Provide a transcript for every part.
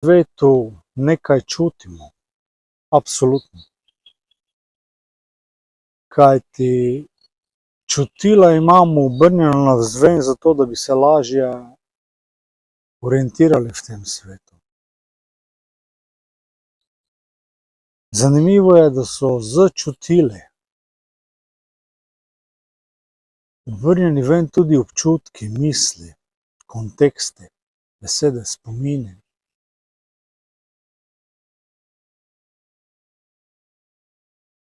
svetu nekaj čutimo, absolutno. Kajti čutila imamo obrnjena navzven zato, da bi se lažje orientirali v tem svetu. Zanimivo je, da so z čutili obrnjeni ven tudi občutki, misli, konteksti, besede, spomini.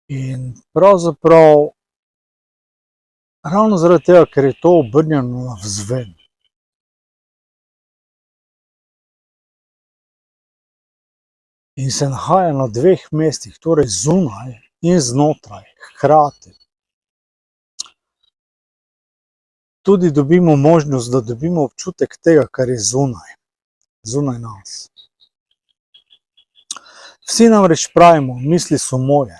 In pravzaprav ravno zaradi tega, ker je to obrnjeno navzven, in se nahaja na dveh mestih, torej zunaj in znotraj, hkrati, tudi dobimo možnost, da dobimo občutek tega, kar je zunaj nas. Vsi namreč pravimo, misli so moje,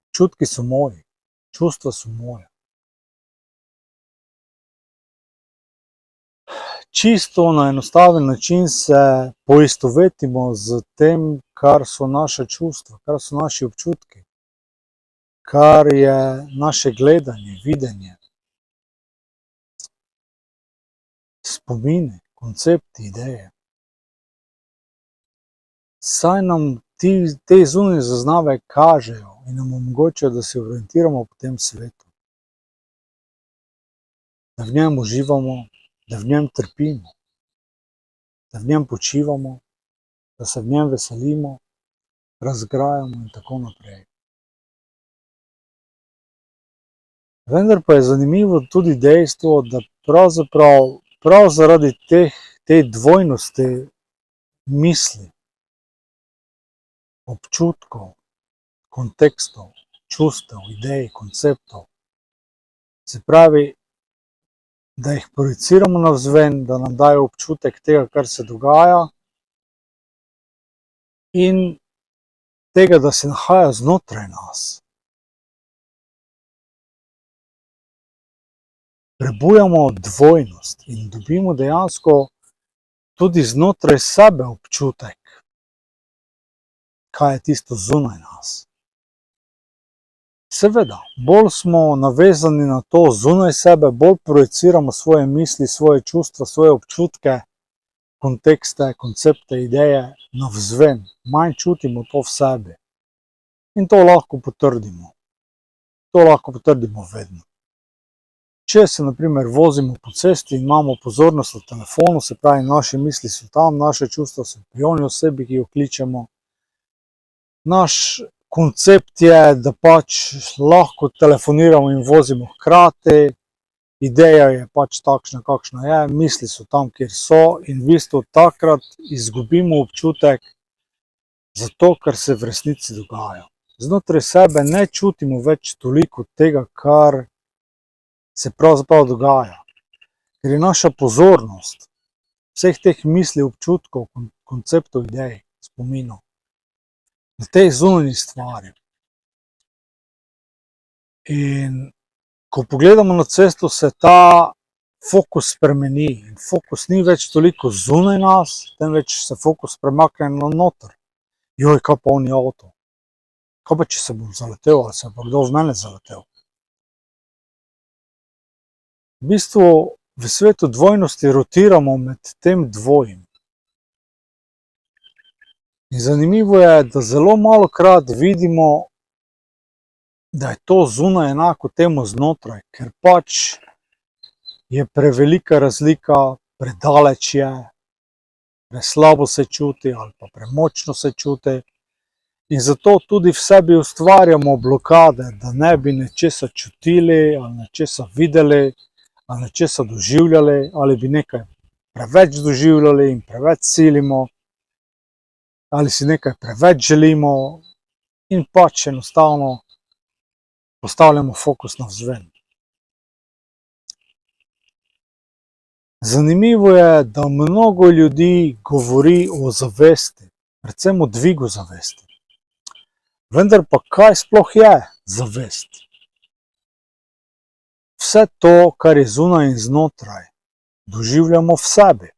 občutki so moji, čustva so moje. Čisto na enostaven način se poistovetimo z tem, kar so naše čustva, kar so naši občutki, kar je naše gledanje, videnje, spomini, koncepti, ideje. Saj nam te zunanje zaznave kažejo in nam omogočajo, da se orientiramo po tem svetu, da v njem uživamo, da v njem trpimo, da v njem počivamo, da se v njem veselimo, razgrajamo in tako naprej. Vendar pa je zanimivo tudi dejstvo, da prav zaradi te dvojnosti misli, občutkov, kontekstov, čustev, idej, konceptov, se pravi, da jih projiciramo navzven, da nam dajo občutek tega, kar se dogaja, in tega, da se nahaja znotraj nas. Prebujamo dvojnost in dobimo dejansko tudi znotraj sebe občutek, kaj je tisto zunaj nas. Seveda, bolj smo navezani na to zunaj sebe, bolj projiciramo svoje misli, svoje čustva, svoje občutke, kontekste, koncepte, ideje navzven, manj čutimo to v sebi. In to lahko potrdimo. To lahko potrdimo vedno. Če se na primer vozimo po cesti in imamo pozornost na telefonu, se pravi, naše misli so tam, naše čustva so pri oni osebi, ki jo kličemo. Naš koncept je, da pač lahko telefoniramo in vozimo hkrati, ideja je pač takšna, kakšna je, misli so tam, kjer so, in v bistvu takrat izgubimo občutek za to, kar se v resnici dogaja. Znotraj sebe ne čutimo več toliko tega, kar se pravzaprav dogaja, ker je naša pozornost vseh teh misli, občutkov, konceptov, idej, spominov na tej zunanji stvari. In ko pogledamo na cesto, se ta fokus spremeni in fokus ni več toliko zunaj nas, temveč se fokus premakne na noter. Joj, kaj pa oni avto? Kaj pa, če se bom zaletel, ali se pa kdo v mene zaletel? V bistvu v svetu dvojnosti rotiramo med tem dvojim. In zanimivo je, da zelo malokrat vidimo, da je to zunaj enako temu znotraj, ker pač je prevelika razlika, predaleč je, preslabo se čuti ali pa premočno se čuti. In zato tudi v sebi ustvarjamo blokade, da ne bi nečesa čutili ali nečesa videli, ali nečesa doživljali, ali bi nekaj preveč doživljali in preveč silimo, ali si nekaj preveč želimo in pač enostavno postavljamo fokus navzven. Zanimivo je, da mnogo ljudi govori o zavesti, predvsem o dvigu zavesti. Vendar pa kaj sploh je zavest? Vse to, kar je zunaj in znotraj, doživljamo v sebi.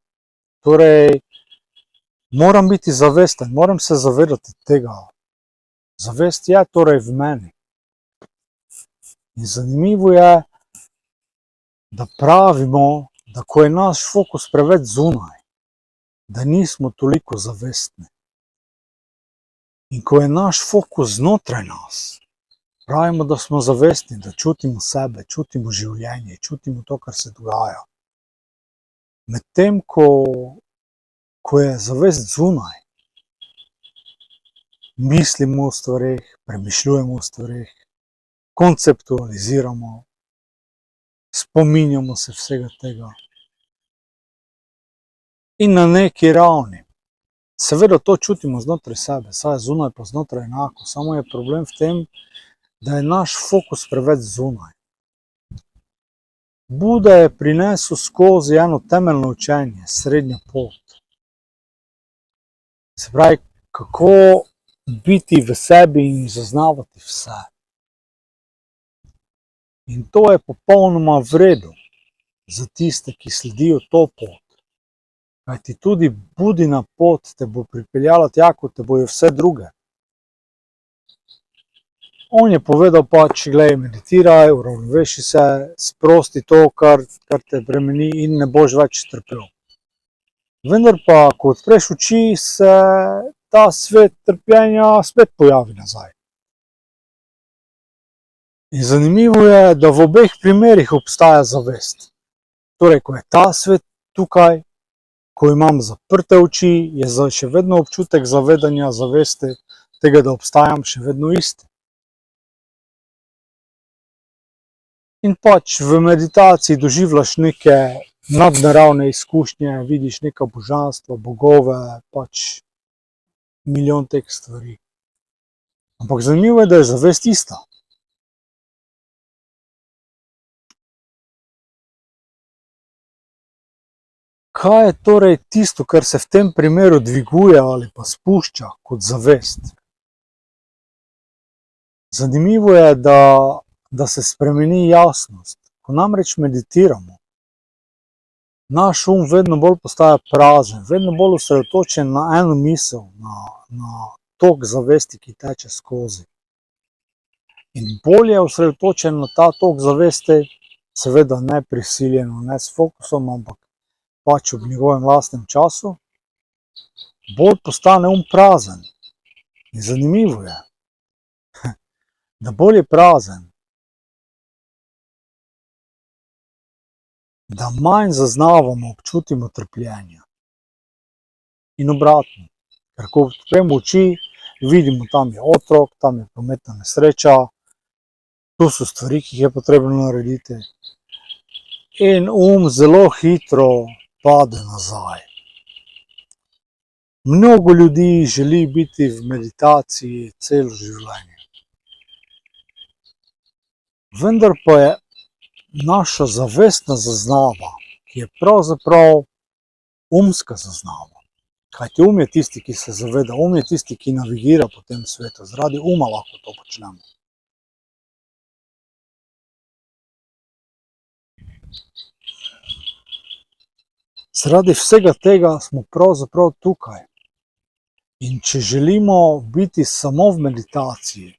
Torej, Moram biti zavesten, moram se zavedati tega. Zavest je torej v meni. In zanimivo je, da pravimo, da ko je naš fokus preveč zunaj, da nismo toliko zavestni. In ko je naš fokus znotraj nas, pravimo, da smo zavestni, da čutimo sebe, čutimo življenje, čutimo to, kar se dogaja. Medtem, ko je zavest zunaj, mislimo o stvareh, premišljujemo o stvareh, konceptualiziramo, spominjamo se vsega tega. In na neki ravni, seveda to čutimo znotraj sebe, saj je zunaj pa znotraj enako, samo je problem v tem, da je naš fokus preveč zunaj. Buda je prinesel skozi eno temeljno učenje, srednja pot. Se pravi, kako biti v sebi in zaznavati vse. In to je popolnoma v redu za tiste, ki sledijo to pot. Kajti tudi Budina pot te bo pripeljala tja, kot te bojo vse druge. On je povedal pač, glej, meditiraj, uravnoveši se, sprosti to, kar te bremeni in ne boš več trpel. Vendar pa, ko odpreš oči, se ta svet trpljenja spet pojavi nazaj. In zanimivo je, da v obeh primerih obstaja zavest. Torej, ko je ta svet tukaj, ko imam zaprte oči, je še vedno občutek zavedanja, zavesti tega, da obstajam, še vedno isti. In pač v meditaciji doživljaš neke nadnaravne izkušnje, vidiš neka božanstva, bogove, pač milijon teh stvari. Ampak zanimivo je, da je zavest ista. Kaj je torej tisto, kar se v tem primeru dviguje ali pa spušča kot zavest? Zanimivo je, da se spremeni jasnost. Ko namreč meditiramo, naš vedno bolj postaja prazen, vedno bolj osredotočen na eno misel, na tok zavesti, ki teče skozi. In bolj je osredotočen na ta tok zavesti, seveda ne prisiljeno, ne s fokusom, ampak pač v njegovem lastnem času, bolj postane prazen. In zanimivo je, da bolj je prazen, da manj zaznavamo, občutimo trpljenje. In obratno, ker ko odpremo oči, vidimo, tam je otrok, tam je prometna nesreča, tu so stvari, ki jih je potrebno narediti. In zelo hitro pade nazaj. Mnogo ljudi želi biti v meditaciji celo življenje. Vendar pa je naša zavestna zaznava, ki je pravzaprav umska zaznava. Kajti je tisti, ki se zaveda, je tisti, ki navigira po tem svetu. Zaradi lahko to počnemo. Zaradi vsega tega smo pravzaprav tukaj. In če želimo biti samo v meditaciji,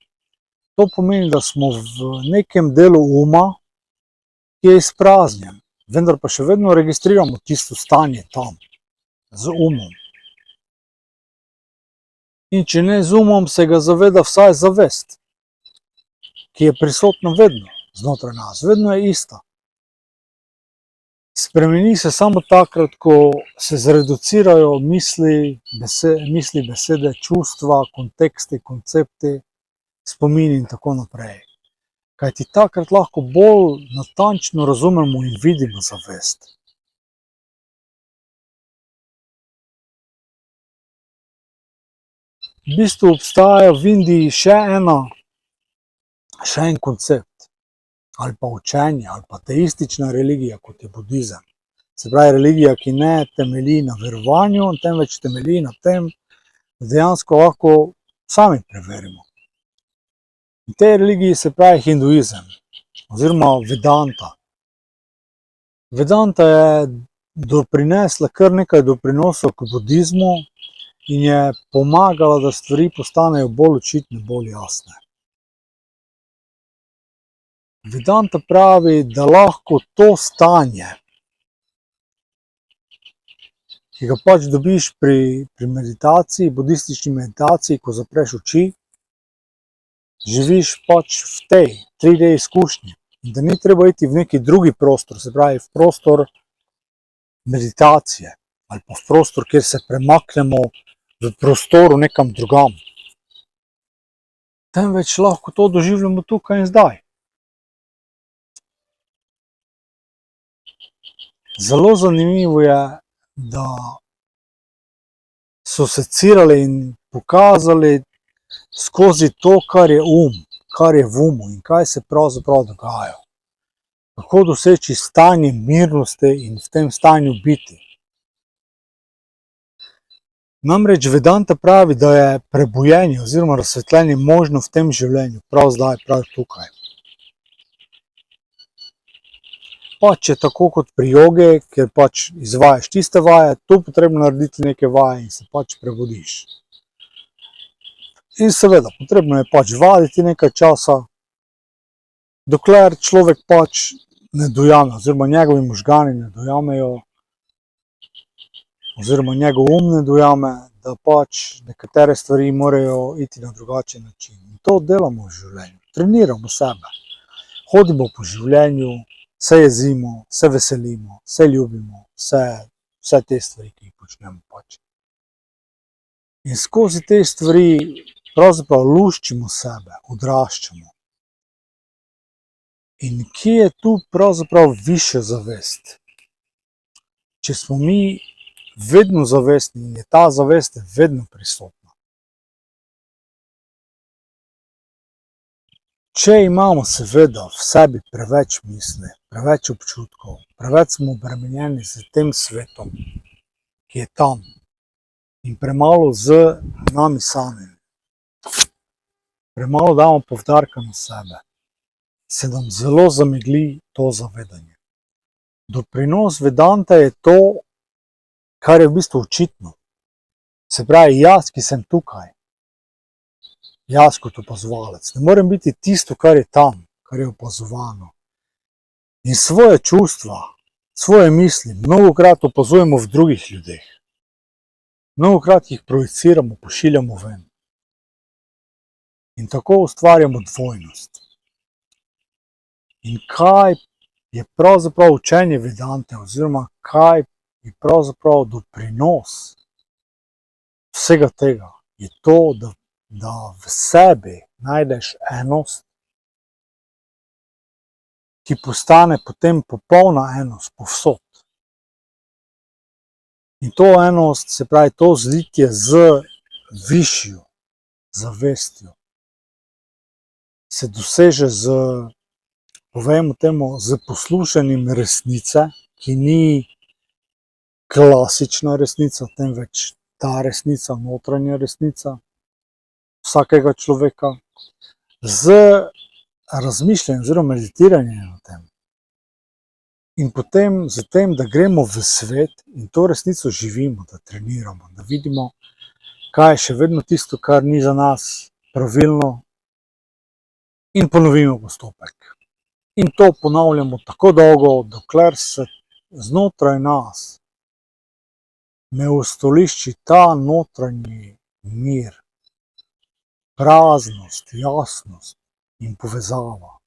to pomeni, da smo v nekem delu ki je izpraznjen, vendar pa še vedno registriramo tisto stanje tam, z In če ne z se ga zaveda vsaj zavest, ki je prisotna vedno znotraj nas, vedno je ista. Spremeni se samo takrat, ko se zreducirajo misli, besede, čustva, konteksti, koncepti, spomini in tako naprej. Kajti takrat lahko bolj natančno razumemo in vidimo zavest. V bistvu obstaja v Indiji še en koncept, ali pa učenje, ali pa teistična religija, kot je budizem. Se pravi, religija, ki ne temelji na verovanju, temveč temelji na tem, da dejansko lahko sami preverimo. V tej religiji se pravi hinduizem, oziroma Vedanta. Vedanta je doprinesla kar nekaj doprinosov k budizmu in je pomagala, da stvari postanejo bolj očitne, bolj jasne. Vedanta pravi, da lahko to stanje, ki ga pač dobiš pri meditaciji, budistični meditaciji, ko zapreš oči, živiš pač v tej 3D izkušnji. In da ni treba iti v neki drugi prostor, se pravi v prostor meditacije ali pa v prostor, kjer se premaknemo v prostoru nekam drugam. Temveč lahko to doživljamo tukaj in zdaj. Zelo zanimivo je, da so secirali in pokazali skozi to, kar je kar je v umu in kaj se pravzaprav dogaja. Kako doseči stanje mirnosti in v tem stanju biti. Namreč Vedanta pravi, da je prebujenje oziroma razsvetljenje možno v tem življenju, prav zdaj, prav tukaj. Pač je tako kot pri jogi, kjer pač izvajaš tiste vaje, tu potrebno narediti neke vaje in se pač prebudiš. In seveda, potrebno je pač vaditi nekaj časa, dokler človek pač ne dojame, oziroma njegovi možgani ne dojamejo, oziroma njegov ne dojame, da pač nekatere stvari morajo iti na drugačen način. In to delamo v življenju, treniramo sebe, hodimo po življenju, se jezimo, se veselimo, se ljubimo, vse te stvari, ki jih počnemo pač. In skozi te stvari pravzaprav luščimo sebe, odraščamo. In kje je tu pravzaprav višja zavest? Če smo mi vedno zavestni in je ta zavest vedno prisotna. Če imamo seveda v sebi preveč misli, preveč občutkov, preveč smo obremenjeni s tem svetom, ki je tam, in premalo z nami samimi, premalo damo poudarka na sebe, se nam zelo zamegli to zavedanje. Doprinos Vedante je to, kar je v bistvu očitno. Se pravi, jaz, ki sem tukaj, jaz kot opazovalec, ne morem biti tisto, kar je tam, kar je opazovano. In svoje čustva, svoje misli mnogokrat opazujemo v drugih ljudeh. Mnogokrat jih projiciramo, pošiljamo ven. In tako ustvarjamo dvojnost. In kaj je pravzaprav učenje Vedante, oziroma kaj je pravzaprav doprinos vsega tega, je to, da v sebi najdeš enost, ki postane potem popolna enost povsod. In to enost, se pravi to zlitje z višjo zavestjo, se doseže z, povejmo temu, z poslušanjem resnice, ki ni klasična resnica, temveč ta resnica, notranja resnica vsakega človeka, z razmišljanjem oziroma meditiranjem o tem. In potem z tem, da gremo v svet in to resnico živimo, da treniramo, da vidimo, kaj je še vedno tisto, kar ni za nas pravilno, in ponovimo postopek. In to ponavljamo tako dolgo, dokler se znotraj nas ne ustoliči ta notranji mir, praznost, jasnost in povezava.